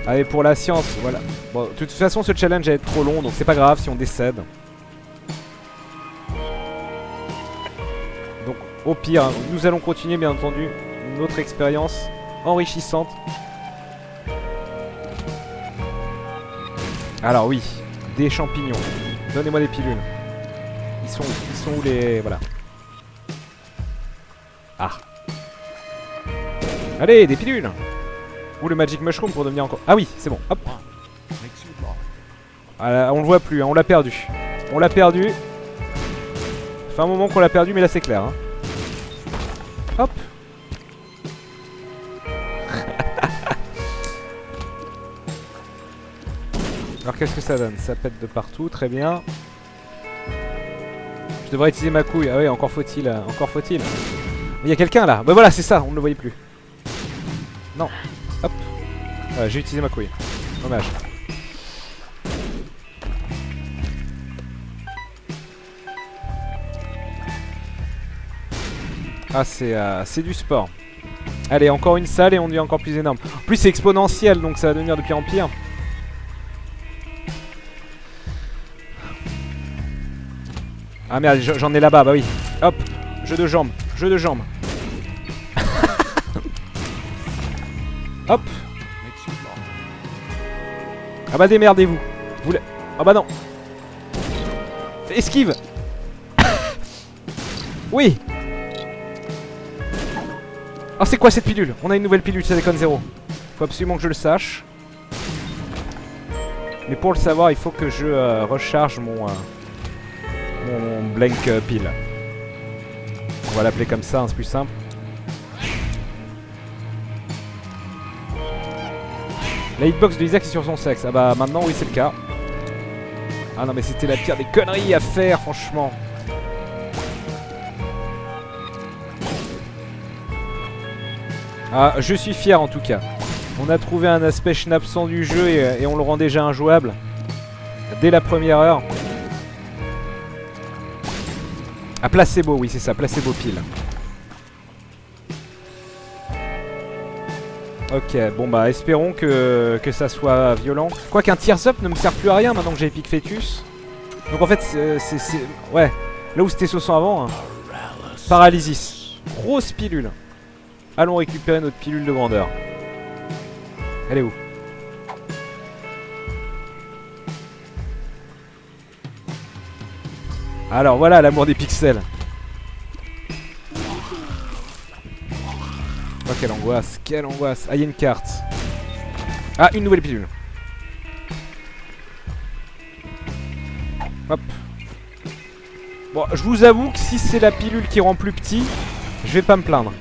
Allez, pour la science, voilà. Bon, de toute façon, ce challenge va être trop long, donc c'est pas grave si on décède. Donc, au pire, nous allons continuer, bien entendu, notre expérience enrichissante. Alors oui, des champignons. Donnez-moi des pilules. Ils sont où les... Voilà. Ah. Allez, des pilules. Ou le Magic Mushroom pour devenir encore... Ah oui, c'est bon, hop. Ah, on le voit plus, hein, on l'a perdu. On l'a perdu. Ça fait un moment qu'on l'a perdu, mais là c'est clair. Hein. Hop. Alors qu'est-ce que ça donne? Ça pète de partout, très bien. Je devrais utiliser ma couille. Ah oui, encore faut-il. Encore faut-il. Il y a quelqu'un là. Bah voilà, c'est ça, on ne le voyait plus. Non. Hop. Voilà, j'ai utilisé ma couille. Dommage. Ah, c'est du sport. Allez, encore une salle et on devient encore plus énorme. En plus, c'est exponentiel, donc ça va devenir de pire en pire. Ah merde, j'en ai là-bas, bah oui. Hop, jeu de jambes, jeu de jambes. Hop. Ah bah démerdez-vous. Ah bah non. Esquive. Oui. Oh, c'est quoi cette pilule? On a une nouvelle pilule, ça déconne zéro. Faut absolument que je le sache. Mais pour le savoir, il faut que je recharge mon blank pile. On va l'appeler comme ça, hein, c'est plus simple. La hitbox de Isaac est sur son sexe. Ah bah maintenant oui c'est le cas. Ah non mais c'était la pire des conneries à faire franchement. Ah je suis fier en tout cas. On a trouvé un aspect schnappsant du jeu et on le rend déjà injouable. Dès la première heure. Ah, placebo, oui, c'est ça, placebo pile. Ok, bon bah espérons que ça soit violent. Quoique un Tears Up ne me sert plus à rien maintenant que j'ai Epic Fetus. Donc en fait, c'est... Ouais, là où c'était sauçant avant. Hein. Paralysis. Grosse pilule. Allons récupérer notre pilule de grandeur. Elle est où? Alors voilà l'amour des pixels. Oh quelle angoisse, quelle angoisse. Ah il y a une carte. Ah une nouvelle pilule. Hop. Bon je vous avoue que si c'est la pilule qui rend plus petit, je vais pas me plaindre.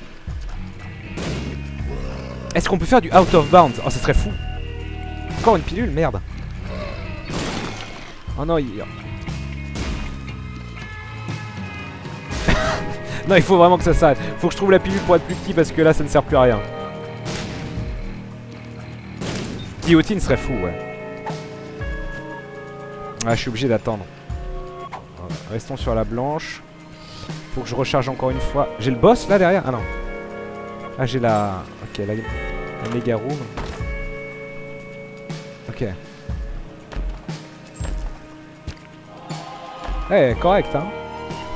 Est-ce qu'on peut faire du out of bounds? Oh ça serait fou. Encore une pilule, merde. Oh non il... Non il faut vraiment que ça s'arrête. Faut que je trouve la pilule pour être plus petit parce que là ça ne sert plus à rien. Guillotine serait fou ouais. Ah je suis obligé d'attendre. Restons sur la blanche. Faut que je recharge encore une fois. J'ai le boss là derrière? Ah non. Ah j'ai la... Ok la méga room. Ok. Eh correct hein.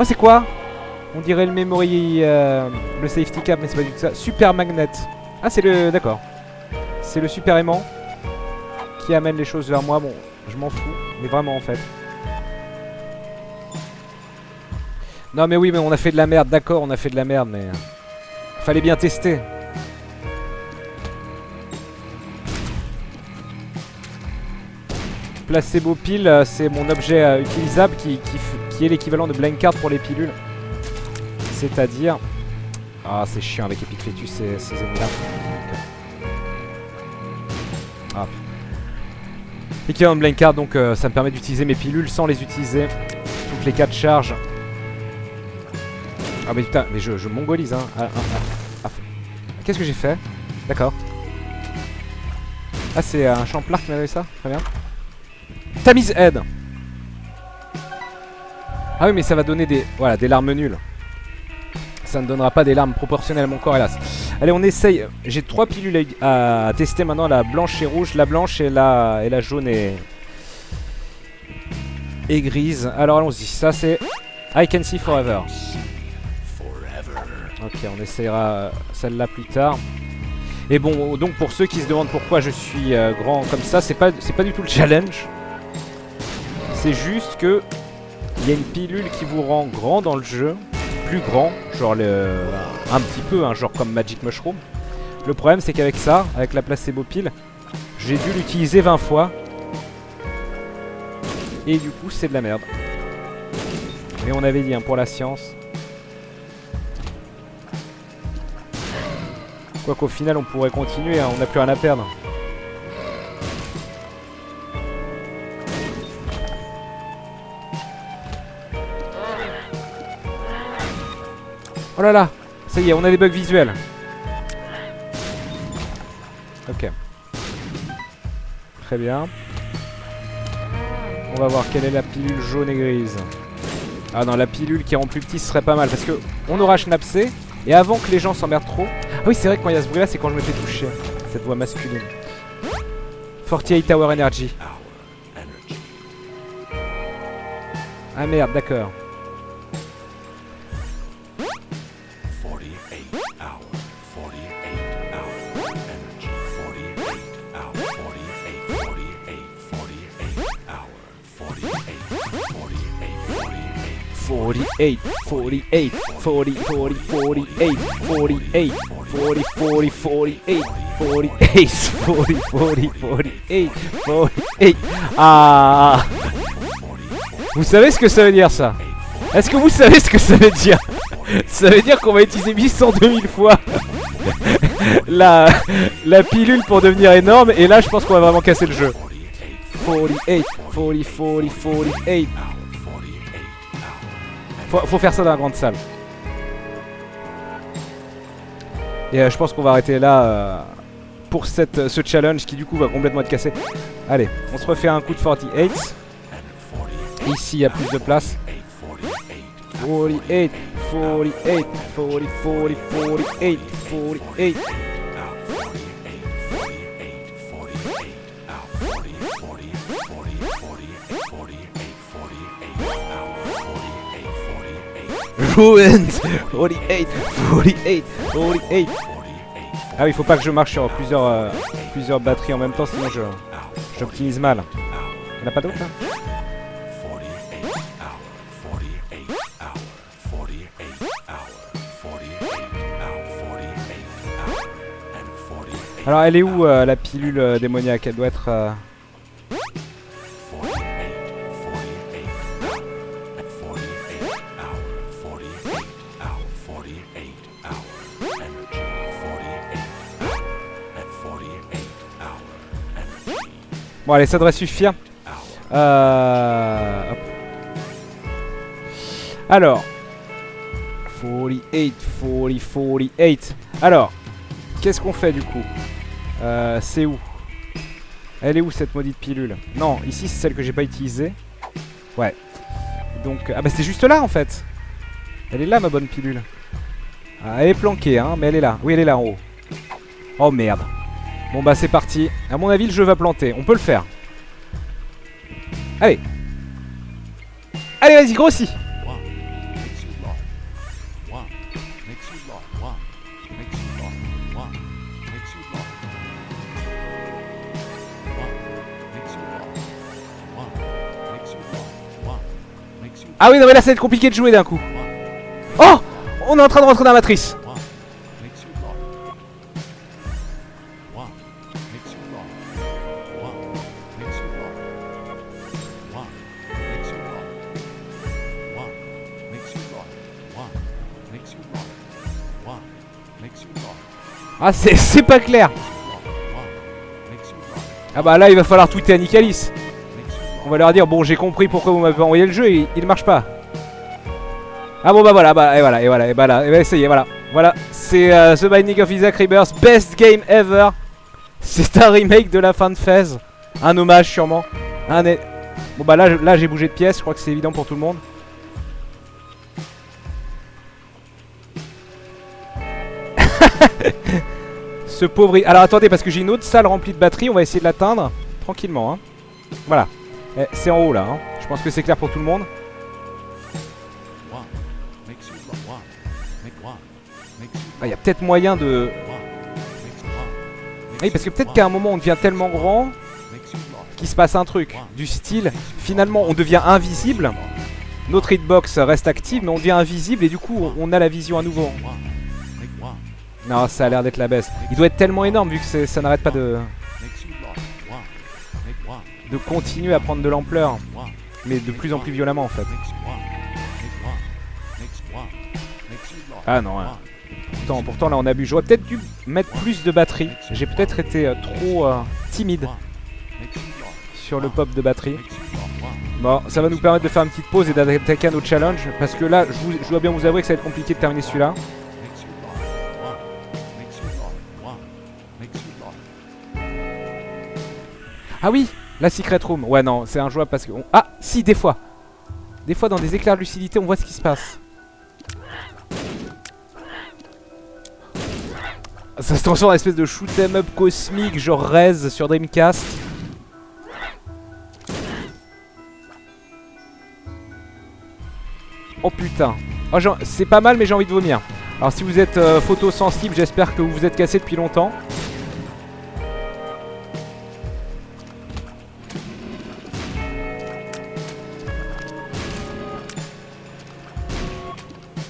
Oh c'est quoi? On dirait le memory, le safety cap, mais c'est pas du tout ça. Super magnet. Ah, c'est le... D'accord. C'est le super aimant qui amène les choses vers moi. Bon, je m'en fous. Mais vraiment, en fait. Non, mais oui, mais on a fait de la merde. D'accord, on a fait de la merde, mais... Fallait bien tester. Placebo pile, c'est mon objet utilisable qui est l'équivalent de blank card pour les pilules. C'est-à-dire... Ah, c'est chiant avec Epic Fetus ces ennemis-là. Ah. L'équivalent de blank card, donc ça me permet d'utiliser mes pilules sans les utiliser toutes les 4 charges. Ah mais putain, mais je mongolise hein. Qu'est-ce que j'ai fait? D'accord. Ah c'est un champlard qui m'a donné ça? Très bien. Tamise aide. Ah oui mais ça va donner des... Voilà, des larmes nulles. Ça ne donnera pas des larmes proportionnelles à mon corps hélas. Allez on essaye. J'ai 3 pilules à tester maintenant. La blanche et rouge, la blanche et la jaune et grise. Alors allons-y. Ça c'est I Can See Forever. Ok on essayera celle-là plus tard. Et bon donc pour ceux qui se demandent pourquoi je suis grand comme ça, c'est pas du tout le challenge. C'est juste que il y a une pilule qui vous rend grand dans le jeu. Plus grand, genre un petit peu, hein, genre comme Magic Mushroom. Le problème c'est qu'avec ça, avec la placebo pile, j'ai dû l'utiliser 20 fois. Et du coup c'est de la merde. Mais on avait dit hein, pour la science. Quoi qu'au final on pourrait continuer, hein, on n'a plus rien à perdre. Oh là là, ça y est, on a des bugs visuels. Ok. Très bien. On va voir quelle est la pilule jaune et grise. Ah non, la pilule qui rend plus petit ce serait pas mal parce que on aura Schnapsé et avant que les gens s'emmerdent trop. Ah oui, c'est vrai que quand il y a ce bruit là, c'est quand je me fais toucher. Cette voix masculine. 48 Hour Energy. Ah merde, d'accord. Forty-eight, 48, 40, 40, 48, 48, 40, 40, 48, 48, 40, 40, 48, 48. Ah! Vous savez ce que ça veut dire ça? Est-ce que vous savez ce que ça veut dire? Ça veut dire qu'on va utiliser 802 000 fois la pilule pour devenir énorme et là je pense qu'on va vraiment casser le jeu. 48, 40, 40, 48. Faut faire ça dans la grande salle. Et je pense qu'on va arrêter là pour ce challenge qui du coup va complètement être cassé. Allez, on se refait un coup de 48. Ici il y a plus de place. 48, 48, 40, 40, 48, 48. Ruined. 48, 48, 48. Ah oui, faut pas que je marche sur plusieurs batteries en même temps, sinon j'optimise mal. Y'en a pas d'autres là? Alors elle est où la pilule démoniaque? Elle doit être... Bon allez, ça devrait suffire. Hop. Alors 48, 40, 48. Alors, qu'est-ce qu'on fait du coup? C'est où? Elle est où cette maudite pilule? Non, ici c'est celle que j'ai pas utilisée. Ouais. Donc, ah bah c'est juste là en fait. Elle est là ma bonne pilule. Ah, elle est planquée hein, mais elle est là. Oui, elle est là en haut. Oh merde. Bon bah c'est parti. À mon avis le jeu va planter. On peut le faire. Allez. Allez vas-y grossis. Ah oui non mais là ça va être compliqué de jouer d'un coup. Oh, on est en train de rentrer dans la matrice. Ah c'est pas clair. Ah bah là il va falloir tweeter à Nicalis. On va leur dire bon j'ai compris pourquoi vous m'avez envoyé le jeu et il marche pas. Ah bon bah voilà, et bah ça y est, voilà, c'est The Binding of Isaac Rebirth, best game ever. C'est un remake de la fin de phase, un hommage sûrement. Bon bah là j'ai bougé de pièce, je crois que c'est évident pour tout le monde. Ce pauvre... Alors attendez, parce que j'ai une autre salle remplie de batteries, on va essayer de l'atteindre tranquillement hein. Voilà, c'est en haut là hein. Je pense que c'est clair pour tout le monde. Ah, y a peut-être moyen de... Oui, parce que peut-être qu'à un moment on devient tellement grand qu'il se passe un truc du style, finalement on devient invisible, notre hitbox reste active mais on devient invisible et du coup on a la vision à nouveau. Non, ça a l'air d'être la baisse. Il doit être tellement énorme vu que ça n'arrête pas de continuer à prendre de l'ampleur, mais de plus en plus violemment en fait. Ah non, hein. Pourtant là on a bu. J'aurais peut-être dû mettre plus de batterie. J'ai peut-être été trop timide sur le pop de batterie. Bon, ça va nous permettre de faire une petite pause et d'attaquer un autre challenge. Parce que là, je dois bien vous avouer que ça va être compliqué de terminer celui-là. Ah oui, la secret room. Ouais non, c'est injouable parce que... Ah si, des fois. Des fois dans des éclairs de lucidité on voit ce qui se passe. Ça se transforme en espèce de shoot 'em up cosmique genre Rez sur Dreamcast. Oh putain. Oh, c'est pas mal mais j'ai envie de vomir. Alors si vous êtes photosensible, j'espère que vous vous êtes cassé depuis longtemps.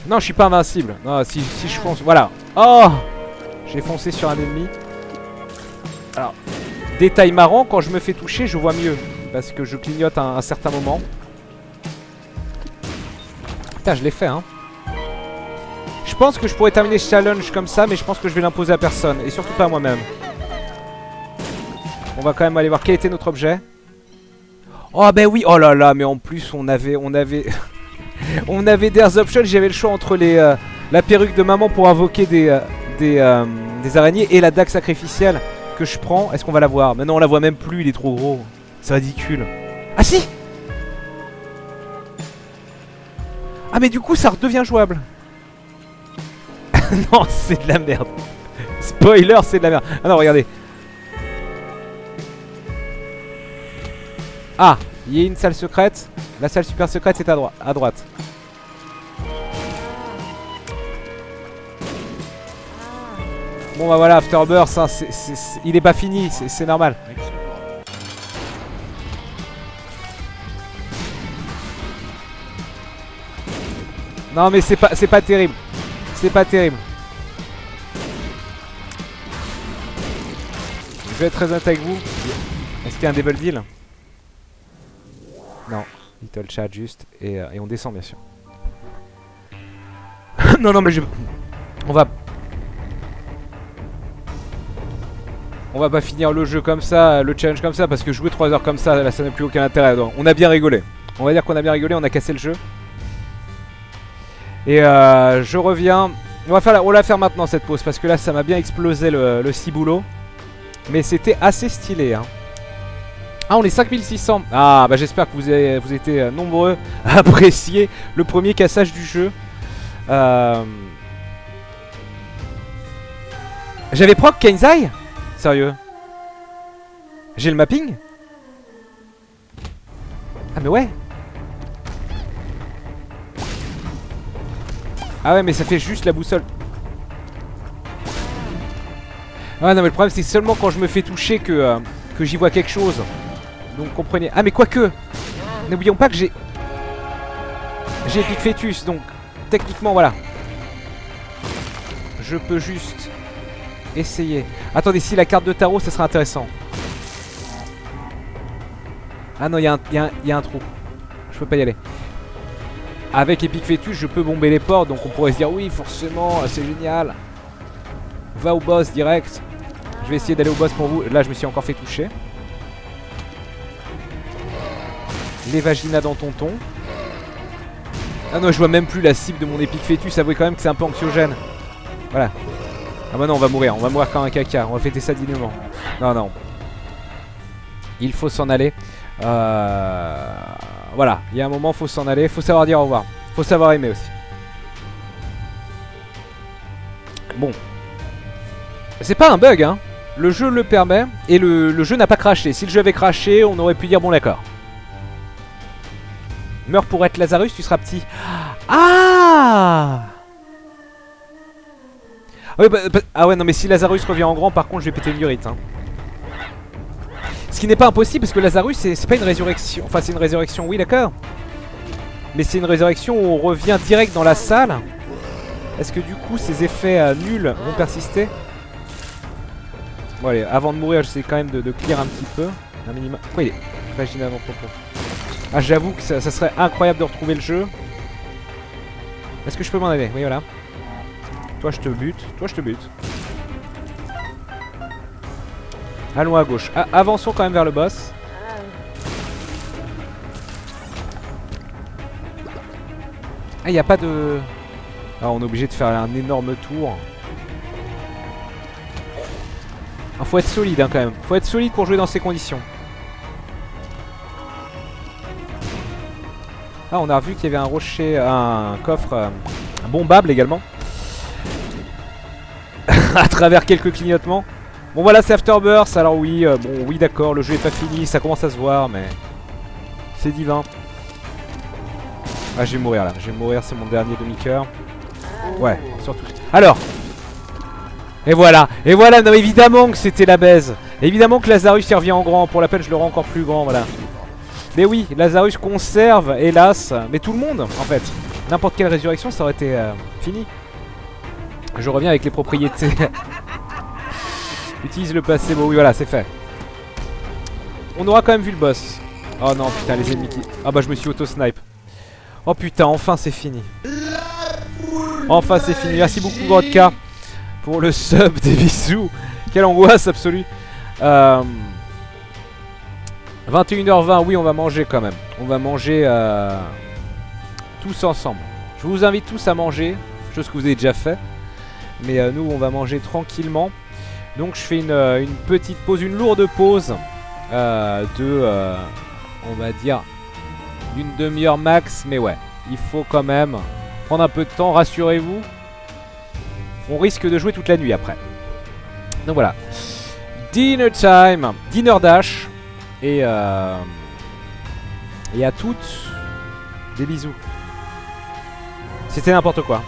Non, je suis pas invincible. Non, si je fonce... Voilà. Oh, j'ai foncé sur un ennemi. Alors, détail marrant, quand je me fais toucher, je vois mieux. Parce que je clignote à un certain moment. Putain, je l'ai fait, hein. Je pense que je pourrais terminer ce challenge comme ça, mais je pense que je vais l'imposer à personne. Et surtout pas à moi-même. On va quand même aller voir quel était notre objet. Oh, ben oui. Oh là là, mais en plus, on avait... On avait des options, j'avais le choix entre la perruque de maman pour invoquer des araignées et la dague sacrificielle que je prends. Est-ce qu'on va la voir? Mais non, on la voit même plus, il est trop gros. C'est ridicule. Ah si! Ah mais du coup ça redevient jouable. Non, c'est de la merde. Spoiler, c'est de la merde. Ah non, regardez. Ah, il y a une salle secrète. La salle super secrète c'est à droite. Bon bah voilà, Afterbirth, hein, il est pas fini, c'est normal. Non mais c'est pas terrible. C'est pas terrible. Je vais être très honnête avec vous. Est-ce qu'il y a un double deal? Non. Little chat juste. Et on descend bien sûr. Non, non, mais je... On va pas finir le jeu comme ça, le challenge comme ça, parce que jouer 3 heures comme ça, là ça n'a plus aucun intérêt. Donc, on a bien rigolé. On va dire qu'on a bien rigolé, on a cassé le jeu. Et je reviens. On va la faire maintenant cette pause, parce que là ça m'a bien explosé le ciboulot. Mais c'était assez stylé hein. Ah, on est 5600. Ah bah j'espère que vous étiez nombreux à apprécier le premier cassage du jeu. J'avais proc Kenzai? Sérieux? J'ai le mapping? Ah mais ouais. Ah ouais mais ça fait juste la boussole. Ah non mais le problème c'est seulement quand je me fais toucher que j'y vois quelque chose. Donc comprenez. Ah mais quoique, n'oublions pas que j'ai Epic Fetus, donc techniquement voilà. Je peux juste essayer. Attendez, si la carte de tarot ça serait intéressant. Ah non, il y a un trou. Je peux pas y aller. Avec Epic Fetus je peux bomber les portes, donc on pourrait se dire oui forcément c'est génial. Va au boss direct. Je vais essayer d'aller au boss pour vous. Là je me suis encore fait toucher. Les vaginas dans tonton. Ah non, je vois même plus la cible de mon Epic Fetus. Avouez quand même que c'est un peu anxiogène. Voilà. Ah bah non, on va mourir comme un caca. On va fêter ça dignement. Non, non. Il faut s'en aller. Voilà, il y a un moment, faut s'en aller. Faut savoir dire au revoir. Faut savoir aimer aussi. Bon. C'est pas un bug, hein. Le jeu le permet. Et le jeu n'a pas craché. Si le jeu avait craché, on aurait pu dire bon d'accord. Meurs pour être Lazarus, tu seras petit. Ah oui, ah ouais, non mais si Lazarus revient en grand, par contre je vais péter une urite hein. Ce qui n'est pas impossible parce que Lazarus c'est pas une résurrection. Enfin c'est une résurrection, oui d'accord. Mais c'est une résurrection où on revient direct dans la salle. Est-ce que du coup ces effets nuls vont persister? Bon allez, avant de mourir j'essaie quand même de clear un petit peu. Un minimum. Pourquoi il est vagina dans ton pot? Ah j'avoue que ça serait incroyable de retrouver le jeu. Est-ce que je peux m'en aller? Oui voilà. Toi je te bute, toi je te bute. Allons à gauche. Ah, avançons quand même vers le boss. Ah, il n'y a pas de... Ah, on est obligé de faire un énorme tour. Ah, faut être solide hein, quand même. Faut être solide pour jouer dans ces conditions. Ah, on a vu qu'il y avait un rocher, un coffre bombable également. À travers quelques clignotements. Bon voilà, c'est Afterbirth. Alors oui, bon oui d'accord, le jeu est pas fini, ça commence à se voir, mais c'est divin. Ah, je vais mourir là, je vais mourir, c'est mon dernier demi-cœur. Ouais, surtout. Alors, et voilà, non évidemment que c'était la baise. Évidemment que Lazarus il revient en grand, pour la peine je le rends encore plus grand, voilà. Mais oui, Lazarus conserve, hélas, mais tout le monde en fait. N'importe quelle résurrection ça aurait été fini. Je reviens avec les propriétés. Utilise le passé, bon oui voilà c'est fait. On aura quand même vu le boss. Oh non putain les ennemis qui... Ah bah je me suis auto-snipe. Oh putain enfin c'est fini. Enfin c'est fini, merci beaucoup Grodka pour le sub, des bisous. Quelle angoisse absolue. 21h20, oui on va manger quand même. On va manger tous ensemble. Je vous invite tous à manger, chose que vous avez déjà fait. Mais nous on va manger tranquillement. Donc je fais une petite pause, une lourde pause on va dire d'une demi-heure max. Mais ouais, il faut quand même prendre un peu de temps, rassurez-vous. On risque de jouer toute la nuit après. Donc voilà. Dinner time, dinner dash. Et à toutes, des bisous. C'était n'importe quoi.